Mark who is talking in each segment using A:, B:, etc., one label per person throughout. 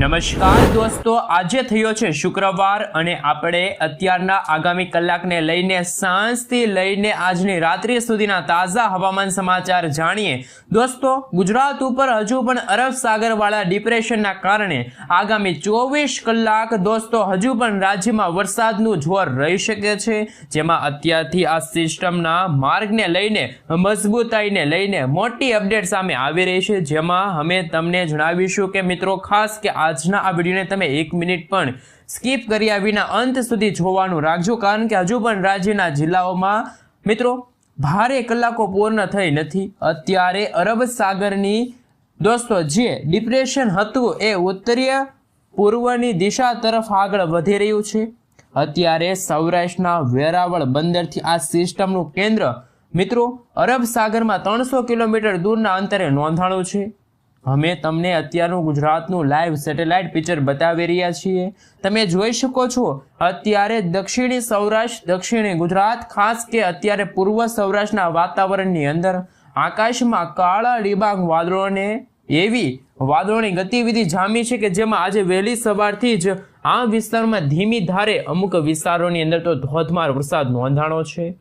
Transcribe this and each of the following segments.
A: નમસ્કાર દોસ્તો, આજે થયો છે શુક્રવાર અને આપણે અત્યારના આગામી કલાકને લઈને સાંજથી લઈને આજની રાત્રિ સુધીના તાજા હવામાન સમાચાર જાણીએ। દોસ્તો, ગુજરાત ઉપર હજુ પણ અરબ સાગરવાળા ડિપ્રેશનના કારણે આગામી 24 કલાક દોસ્તો હજુ પણ રાજ્યમાં વરસાદનું જોર રહી શકે છે, જેમાં અત્યારથી આ સિસ્ટમના માર્ગને લઈને મજબૂતાઈને લઈને મોટી અપડેટ સામે આવી રહી છે, જેમાં અમે તમને જણાવીશું કે મિત્રો ખાસ કે આજના આ વિડીયોને તમે 1 મિનિટ પણ સ્કીપ કર્યા વિના અંત સુધી જોવાનું રાખજો, કારણ કે હજુ પણ રાજ્યના જિલ્લાઓમાં મિત્રો ભારે કલાકો પૂર્ણ થઈ નથી। અત્યારે અરબ સાગરની દોસ્તો જે ડિપ્રેશન હતું એ ઉત્તરીય પૂર્વની દિશા તરફ આગળ વધી રહ્યું છે। અત્યારે સૌરાષ્ટ્રના વેરાવળ બંદરથી આ સિસ્ટમનું કેન્દ્ર મિત્રો અરબ સાગરમાં 300 કિલોમીટર દૂરના અંતરે નોંધાણું છે। અમે તમને અત્યારનું ગુજરાતનું લાઈવ સેટેલાઇટ પિક્ચર બતાવી રહ્યા છીએ। તમે જોઈ શકો છો અત્યારે દક્ષિણી સૌરાષ્ટ્ર, દક્ષિણી ગુજરાત, ખાસ કે અત્યારે પૂર્વ સૌરાષ્ટ્રના વાતાવરણની અંદર આકાશમાં કાળા ડિબાંગ વાદળોને એવી વાદળોની ગતિવિધિ જામી છે કે જેમાં આજે વહેલી સવારથી જ આ વિસ્તારમાં ધીમી ધારે અમુક વિસ્તારોની અંદર તો ધોધમાર વરસાદ નોંધાણો છે।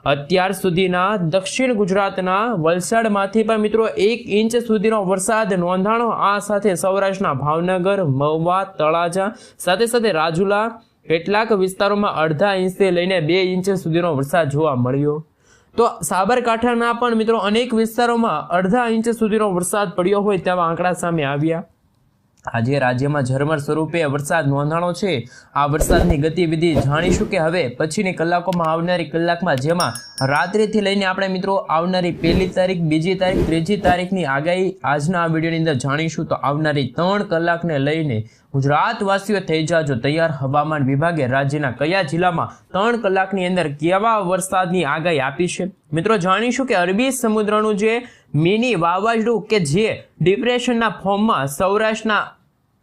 A: અત્યાર સુધીના દક્ષિણ ગુજરાતના વલસાડમાંથી પણ મિત્રો 1 ઇંચ સુધીનો વરસાદ નોંધાણો। આ સાથે સૌરાષ્ટ્રના ભાવનગર, મહુવા, તળાજા, સાથે સાથે રાજુલા કેટલાક વિસ્તારોમાં અડધા ઇંચથી લઈને 2 ઇંચ સુધીનો વરસાદ જોવા મળ્યો। તો સાબરકાંઠાના પણ મિત્રો અનેક વિસ્તારોમાં અડધા ઇંચ સુધીનો વરસાદ પડ્યો હોય તેવા આંકડા સામે આવ્યા। આજે રાજ્યમાં ઝરમર સ્વરૂપે વરસાદ નોંધાણો છે। આ વરસાદની ગતિવિધિ જાણીશું કે હવે પછીની કલાકોમાં આવનારી કલાકમાં, જેમાં રાત્રિથી લઈને આપણે મિત્રો આવનારી 1લી તારીખ, 2જી તારીખ, 3જી તારીખની આગાહી આજના આ વિડીયોની અંદર જાણીશું। તો આવનારી 3 કલાકને લઈને ગુજરાતવાસીઓ થઈ જાજો તૈયાર। હવામાન વિભાગે રાજ્યના કયા જિલ્લામાં 3 કલાકની અંદર કેવા વરસાદની આગાહી આપી છે મિત્રો જાણીશું કે અરબી સમુદ્રનું જે મિની વાવાઝોડું કે જે ડિપ્રેશનના ફોર્મમાં સૌરાષ્ટ્રના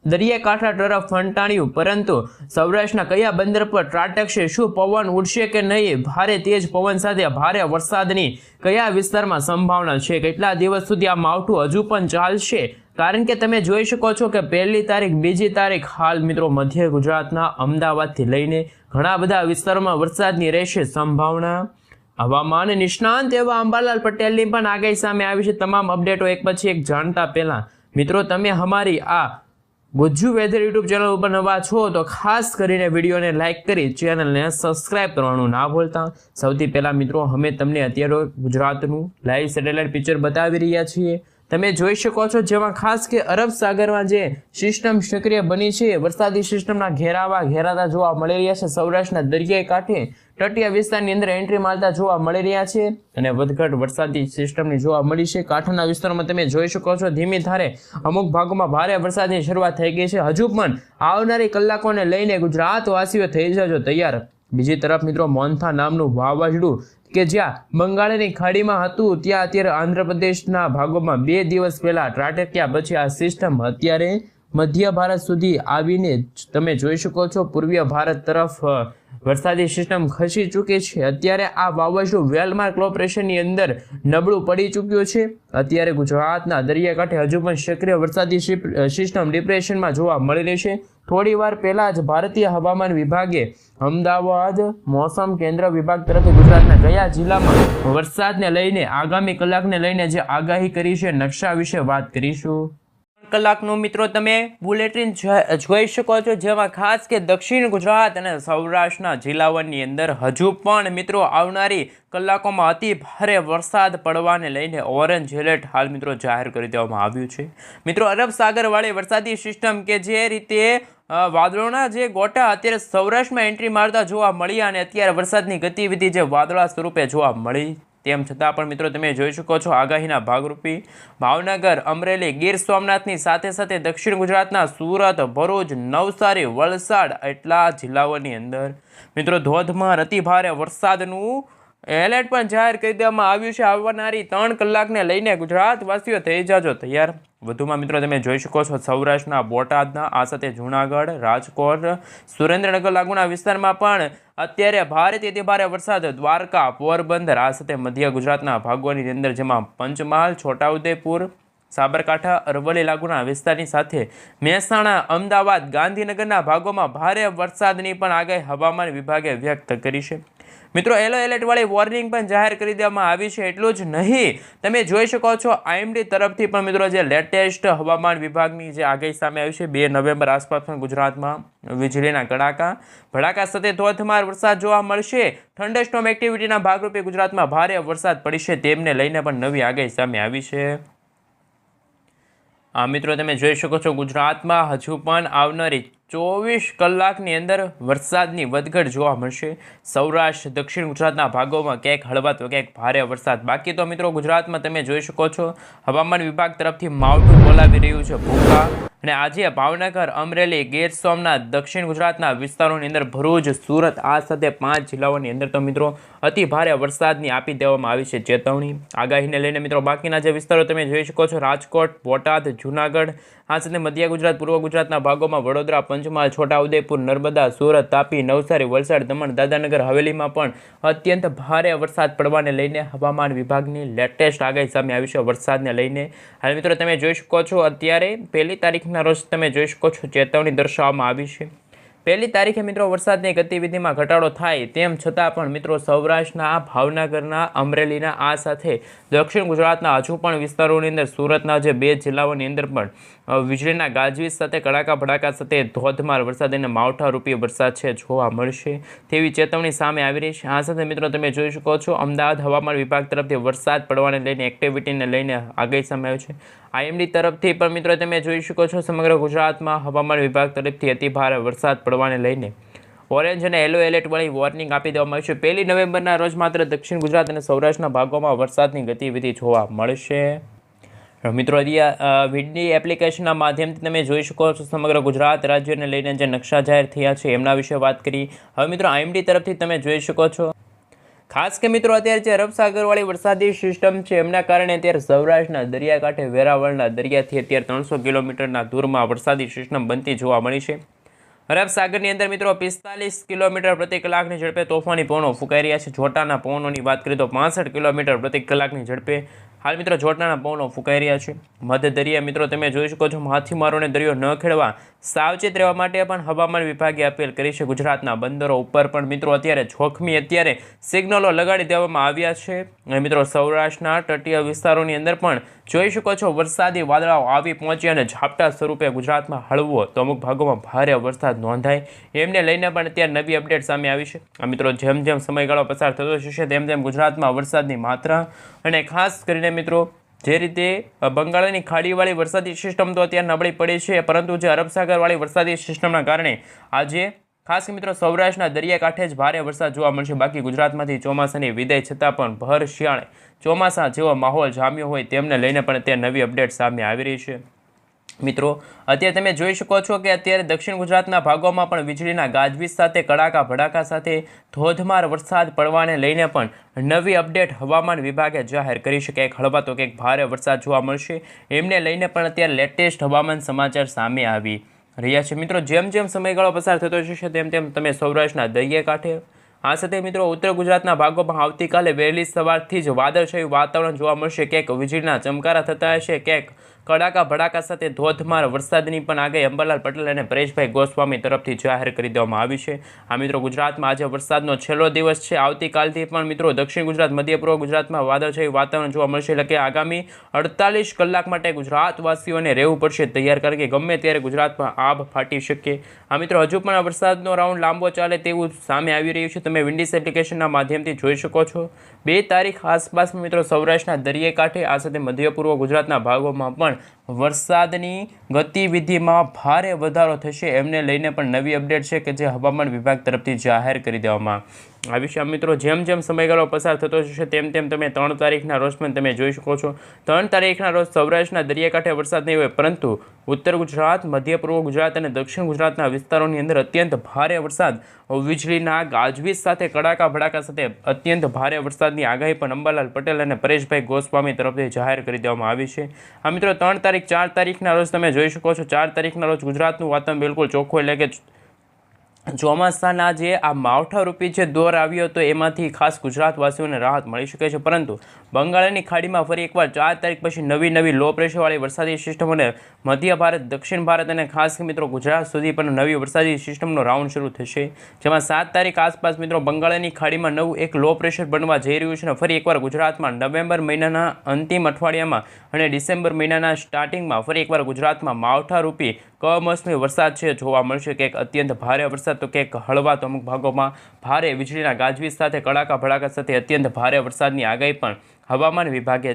A: દરિયાકાંઠા તરફ ફંટાણ્યું, પરંતુ સૌરાષ્ટ્રના કયા બંદર પર ત્રાટકશે, શું પવન ઉડશે કે નહીં, ભારે તેજ પવન સાથે ભારે વરસાદની કયા વિસ્તારમાં સંભાવના છે, કેટલા દિવસ સુધી આ માવઠું હજુ પણ ચાલશે, કારણ કે તમે જોઈ શકો છો કે 1લી તારીખ, 2જી તારીખ હાલ મિત્રો મધ્ય ગુજરાતના અમદાવાદથી લઈને ઘણા બધા વિસ્તારોમાં વરસાદની રહેશે સંભાવના। હવામાન નિષ્ણાંત એવા અંબાલાલ પટેલની પણ આગાહી સામે આવી છે। તમામ અપડેટો એક પછી એક જાણતા પહેલા મિત્રો તમે અમારી આ ગુજ્જુ વેધર યુટ્યુબ ચેનલ ઉપર નવા છો તો ખાસ કરીને વિડીયોને લાઇક કરી ચેનલને સબસ્ક્રાઇબ કરવાનું ના ભૂલતા। સૌથી પહેલા મિત્રો અમે તમને અત્યારે ગુજરાતનું લાઈવ સેટેલાઇટ પિક્ચર બતાવી રહ્યા છીએ। તમે જોઈ શકો છો જેમાં ખાસ કે અરબ સાગરમાં જે સિસ્ટમ સક્રિય બની છે, વરસાદી સિસ્ટમના ઘેરાતા જોવા મળી રહ્યા છે। સૌરાષ્ટ્રના દરિયાઈ કાંઠે તટીય વિસ્તારની અંદર એન્ટ્રી મારતા જોવા મળી રહ્યા છે અને વધઘટ વરસાદી સિસ્ટમની જોવા મળી છે। કાંઠાના વિસ્તારોમાં તમે જોઈ શકો છો ધીમી ધારે અમુક ભાગોમાં ભારે વરસાદની શરૂઆત થઈ ગઈ છે। હજુ પણ આવનારી કલાકોને લઈને ગુજરાતવાસીઓ થઈ જજો તૈયાર। બીજી તરફ મિત્રો મોન્થા નામનું વાવાઝોડું કે જ્યાં બંગાળની ખાડીમાં હતું ત્યાં અત્યારે આંધ્રપ્રદેશના ભાગોમાં 2 દિવસ પહેલા ત્રાટક્યા પછી આ સિસ્ટમ અત્યારે મધ્ય ભારત સુધી આવીને તમે જોઈ શકો છો પૂર્વીય ભારત તરફ વરસાદી સિસ્ટમ ખસી ચૂકી છે। અત્યારે આ વાવાઝોડું વેલમાર્ક લો પ્રેશરની અંદર નબળું પડી ચૂક્યું છે। અત્યારે ગુજરાતના દરિયાકાંઠે હજુ પણ સક્રિય વરસાદી સિસ્ટમ ડિપ્રેશનમાં જોવા મળી રહી છે। થોડી વાર પહેલા જ ભારતીય હવામાન વિભાગે અમદાવાદ મોસમ કેન્દ્ર વિભાગ તરફથી ગુજરાતના કયા જિલ્લામાં વરસાદને લઈને આગામી કલાકને લઈને જે આગાહી કરી છે નકશા વિશે વાત કરીશું। કલાકનું મિત્રો તમે બુલેટિન જોઈ શકો છો, જેમાં ખાસ કે દક્ષિણ ગુજરાત અને સૌરાષ્ટ્રના જિલ્લાઓની અંદર હજુ પણ મિત્રો આવનારી કલાકોમાં અતિ ભારે વરસાદ પડવાને લઈને ઓરેન્જ એલર્ટ હાલ મિત્રો જાહેર કરી દેવામાં આવ્યું છે। મિત્રો અરબ સાગરવાળી વરસાદી સિસ્ટમ કે જે રીતે વાદળોના જે ગોટા અત્યારે સૌરાષ્ટ્રમાં એન્ટ્રી મારતા જોવા મળ્યા અને અત્યારે વરસાદની ગતિવિધિ જે વાદળા સ્વરૂપે જોવા મળી, તેમ છતાં પણ મિત્રો તમે જોઈ શકો છો આગાહીના ભાગરૂપી ભાવનગર, અમરેલી, ગીર સોમનાથની સાથે સાથે દક્ષિણ ગુજરાતના સુરત, ભરૂચ, નવસારી, વલસાડ એટલા જિલ્લાઓની અંદર મિત્રો ધોધમાર અતિભારે વરસાદનું એલર્ટ પણ જાહેર કરી દેવામાં આવ્યું છે। આવનારી 3 કલાકને લઈને ગુજરાતવાસીઓ થઈ જાજો તૈયાર। વધુમાં મિત્રો તમે જોઈ શકો છો સૌરાષ્ટ્રના બોટાદના, આ સાથે જૂનાગઢ, રાજકોટ, સુરેન્દ્રનગર લાગુના વિસ્તારમાં પણ અત્યારે ભારેથી અતિ ભારે વરસાદ, દ્વારકા, પોરબંદર, આ સાથે મધ્ય ગુજરાતના ભાગોની અંદર જેમાં પંચમહાલ, છોટાઉદેપુર, સાબરકાંઠા, અરવલ્લી લાગુના વિસ્તારની સાથે મહેસાણા, અમદાવાદ, ગાંધીનગરના ભાગોમાં ભારે વરસાદની પણ આગાહી હવામાન વિભાગે વ્યક્ત કરી છે. મિત્રો યલો એલર્ટવાળી વોર્નિંગ પણ જાહેર કરી દેવામાં આવી છે. એટલું જ નહીં, તમે જોઈ શકો છો આઈએમડી તરફથી પણ મિત્રો જે લેટેસ્ટ હવામાન વિભાગની જે આગાહી સામે આવી છે, 2 નવેમ્બર આસપાસ પણ ગુજરાતમાં વીજળીના કડાકા ભડાકા સાથે ધોધમાર વરસાદ જોવા મળશે. થંડરસ્ટોર્મ એક્ટિવિટીના ભાગરૂપે ગુજરાતમાં ભારે વરસાદ પડશે, તેમને લઈને પણ નવી આગાહી સામે આવી છે. મિત્રો તમે જોઈ શકો છો ગુજરાતમાં હજુ પણ આવનારી 24 કલાકની અંદર વરસાદની વધઘટ જોવા મળશે. સૌરાષ્ટ્ર, દક્ષિણ ગુજરાતના ભાગોમાં ક્યાંક હળવા તો ક્યાંક ભારે વરસાદ. બાકી તો મિત્રો ગુજરાતમાં તમે જોઈ શકો છો હવામાન વિભાગ તરફથી માવઠું બોલાવી રહ્યું છે ભૂકા. અને આજે ભાવનગર, અમરેલી, ગીર સોમનાથ, દક્ષિણ ગુજરાતના વિસ્તારોની અંદર ભરૂચ, સુરત આ સાથે 5 જિલ્લાઓની અંદર તો મિત્રો અતિ ભારે વરસાદની આપી દેવામાં આવી છે ચેતવણી. આગાહીને લઈને મિત્રો બાકીના જે વિસ્તારો તમે જોઈ શકો છો રાજકોટ, બોટાદ, જૂનાગઢ આ સાથે મધ્ય ગુજરાત, પૂર્વ ગુજરાતના ભાગોમાં વડોદરા, પંચમહાલ, છોટાઉદેપુર, નર્મદા, સુરત, તાપી, નવસારી, વલસાડ, દમણ, દાદરાનગર હવેલીમાં પણ અત્યંત ભારે વરસાદ પડવાને લઈને હવામાન વિભાગની લેટેસ્ટ આગાહી સામે આવી છે વરસાદને લઈને. હાલ મિત્રો તમે જોઈ શકો છો અત્યારે 1 તારીખના રોજ તમે જોઈ શકો છો ચેતવણી દર્શાવવામાં આવી છે. 1 તારીખે મિત્રો વરસાદની ગતિવિધિમાં ઘટાડો થાય તેમ છતાં પણ મિત્રો સૌરાષ્ટ્રના, ભાવનગરના, અમરેલીના આ સાથે દક્ષિણ ગુજરાતના હજુ પણ વિસ્તારોની અંદર સુરતના જે 2 જિલ્લાઓની અંદર પણ વીજળીના ગાજવીજ સાથે કડાકા ભડાકા સાથે ધોધમાર વરસાદ અને માવઠારૂપી વરસાદ છે જોવા મળશે તેવી ચેતવણી સામે આવી રહી છે. આ સાથે મિત્રો તમે જોઈ શકો છો અમદાવાદ હવામાન વિભાગ તરફથી વરસાદ પડવાને લઈને એક્ટિવિટીને લઈને આગાહી સામે આવી છે. આઈએમડી તરફથી પણ મિત્રો તમે જોઈ શકો છો સમગ્ર ગુજરાતમાં હવામાન વિભાગ તરફથી અતિ ભારે વરસાદ પડવાને લઈને ઓરેન્જ અને યલો એલર્ટવાળી વોર્નિંગ આપી દેવામાં આવી છે. 1 નવેમ્બરના રોજ માત્ર દક્ષિણ ગુજરાત અને સૌરાષ્ટ્રના ભાગોમાં વરસાદની ગતિવિધિ જોવા મળશે. મિત્રો વીજળી એપ્લિકેશનના માધ્યમથી તમે જોઈ શકો છો સમગ્ર ગુજરાત રાજ્યને લઈને જે નકશા જાહેર થયા છે એમના વિશે વાત કરી. હવે મિત્રો આઈએમડી તરફથી તમે જોઈ શકો છો ખાસ કે મિત્રો અત્યારે જે અરબ સાગરવાળી વરસાદી સિસ્ટમ છે એમના કારણે અત્યારે સૌરાષ્ટ્રના દરિયાકાંઠે વેરાવળના દરિયાથી અત્યારે 300 કિલોમીટરના દૂરમાં વરસાદી સિસ્ટમ બનતી જોવા મળી છે. અરબ સાગરની અંદર મિત્રો 45 કિલોમીટર પ્રતિ કલાકની ઝડપે તોફાની પવનો ફૂંકાઈ રહ્યા છે. જોટાના પવનોની વાત કરીએ તો 65 કિલોમીટર પ્રતિ કલાકની ઝડપે હાલ મિત્રો જોટાના પવનો ફૂંકાઈ રહ્યા છે. મધ્ય દરિયા મિત્રો તમે જોઈ શકો છો માછીમારોને દરિયો ન ખેડવા સાવચેત રહેવા માટે પણ હવામાન વિભાગે અપીલ કરી છે. ગુજરાતના બંદરો ઉપર પણ મિત્રો અત્યારે જોખમી સિગ્નલો લગાડી દેવામાં આવ્યા છે. અને મિત્રો સૌરાષ્ટ્રના તટીય વિસ્તારોની અંદર પણ જોઈ શકો છો વરસાદી વાદળાઓ આવી પહોંચ્યા અને ઝાપટા સ્વરૂપે ગુજરાતમાં હળવો તો અમુક ભાગોમાં ભારે વરસાદ નોંધાય એમને લઈને પણ અત્યારે નવી અપડેટ સામે આવી છે. આ મિત્રો જેમ જેમ સમયગાળો પસાર થતો જશે તેમ તેમ ગુજરાતમાં વરસાદની માત્રા અને ખાસ કરીને મિત્રો જે રીતે બંગાળની ખાડીવાળી વરસાદી સિસ્ટમ તો અત્યારે નબળી પડી છે, પરંતુ જે અરબ સાગરવાળી વરસાદી સિસ્ટમના કારણે આજે ખાસ મિત્રો સૌરાષ્ટ્રના દરિયાકાંઠે જ ભારે વરસાદ જોવા મળશે. બાકી ગુજરાતમાંથી ચોમાસાની વિદાય છતાં પણ ભર શિયાળે ચોમાસા જેવો માહોલ જામ્યો હોય તેમને લઈને પણ અત્યારે નવી અપડેટ સામે આવી રહી છે. મિત્રો અત્યારે તમે જોઈ શકો છો કે અત્યારે દક્ષિણ ગુજરાતના ભાગોમાં પણ વીજળીના ગાજવીજ સાથે કડાકા ભડાકા સાથે ધોધમાર વરસાદ પડવાને લઈને પણ નવી અપડેટ હવામાન વિભાગે જાહેર કરી છે. ક્યાંક હળવા તો ક્યાંક ભારે વરસાદ જોવા મળશે એમને લઈને પણ અત્યારે લેટેસ્ટ હવામાન સમાચાર સામે આવી રહ્યા છે. મિત્રો જેમ જેમ સમયગાળો પસાર થતો જશે તેમ તેમ તમે સૌરાષ્ટ્રના દરિયાકાંઠે આ સાથે મિત્રો ઉત્તર ગુજરાતના ભાગોમાં આવતીકાલે વહેલી સવારથી જ વાદળછાયું વાતાવરણ જોવા મળશે. ક્યાંક વીજળીના ચમકારા થતા હશે, ક્યાંક કડાકા ભડાકા સાથે ધોધમાર વરસાદની પણ આગાહી અંબાલાલ પટેલ અને પરેશભાઈ ગોસ્વામી તરફથી જાહેર કરી દેવામાં આવી છે. આ મિત્રો ગુજરાતમાં આજે વરસાદનો છેલ્લો દિવસ છે. આવતીકાલથી પણ મિત્રો દક્ષિણ ગુજરાત, મધ્ય પૂર્વ ગુજરાતમાં વાદળછાયું વાતાવરણ જોવા મળશે. એટલે કે આગામી 48 કલાક માટે ગુજરાતવાસીઓને રહેવું પડશે તૈયાર, કારણ કે ગમે ત્યારે ગુજરાતમાં આભ ફાટી શકે. આ મિત્રો હજુ પણ આ વરસાદનો રાઉન્ડ લાંબો ચાલે તેવું સામે આવી રહ્યું છે. તમે વિન્ડીસ એપ્લિકેશનના માધ્યમથી જોઈ શકો છો 2 તારીખ આસપાસ મિત્રો સૌરાષ્ટ્રના દરિયાકાંઠે આ સાથે મધ્ય પૂર્વ ગુજરાતના ભાગોમાં પણ વરસાદની ગતિવિધિમાં ભારે વધારો થશે એમને લઈને પણ નવી અપડેટ છે કે જે હવામાન વિભાગ તરફથી જાહેર કરી દેવામાં આવી છે. મિત્રો જેમ જેમ સમયગાળો પસાર થતો જશે તેમ તેમ તમે 3 તારીખના રોજ પણ તમે જોઈ શકો છો 3 તારીખના રોજ સૌરાષ્ટ્રના દરિયાકાંઠે વરસાદ નહીં હોય, પરંતુ ઉત્તર ગુજરાત, મધ્ય પૂર્વ ગુજરાત અને દક્ષિણ ગુજરાતના વિસ્તારોની અંદર અત્યંત ભારે વરસાદ વીજળીના ગાજવીજ સાથે કડાકા ભડાકા સાથે અત્યંત ભારે વરસાદની આગાહી પણ અંબાલાલ પટેલ અને પરેશભાઈ ગોસ્વામી તરફથી જાહેર કરી દેવામાં આવી છે. આ મિત્રો 3 તારીખ 4 તારીખના રોજ તમે જોઈ શકો છો 4 તારીખના રોજ ગુજરાતનું વાતાવરણ બિલકુલ ચોખ્ખું એટલે કે ચોમાસાના જે આ માવઠારૂપી જે દોર આવ્યો હતો એમાંથી ખાસ ગુજરાતવાસીઓને રાહત મળી શકે છે, પરંતુ બંગાળની ખાડીમાં ફરી એકવાર 4 તારીખ પછી નવી લો પ્રેશરવાળી વરસાદી સિસ્ટમ અને મધ્ય ભારત, દક્ષિણ ભારત અને ખાસ મિત્રો ગુજરાત સુધી પણ નવી વરસાદી સિસ્ટમનો રાઉન્ડ શરૂ થશે, જેમાં 7 તારીખ આસપાસ મિત્રો બંગાળની ખાડીમાં નવું એક લો પ્રેશર બનવા જઈ રહ્યું છે અને ફરી એકવાર ગુજરાતમાં નવેમ્બર મહિનાના અંતિમ અઠવાડિયામાં અને ડિસેમ્બર મહિનાના સ્ટાર્ટિંગમાં ફરી એકવાર ગુજરાતમાં માવઠારૂપી કમોસમી વરસાદ છે જોવા મળશે, કે અત્યંત ભારે વરસાદ તો ક્યાંક હળવા તો અમુક ભાગોમાં ભારે વીજળીના ગાજવીજ સાથે કડાકા ભડાકા સાથે અત્યંત ભારે વરસાદની આગાહી પણ હવામાન વિભાગે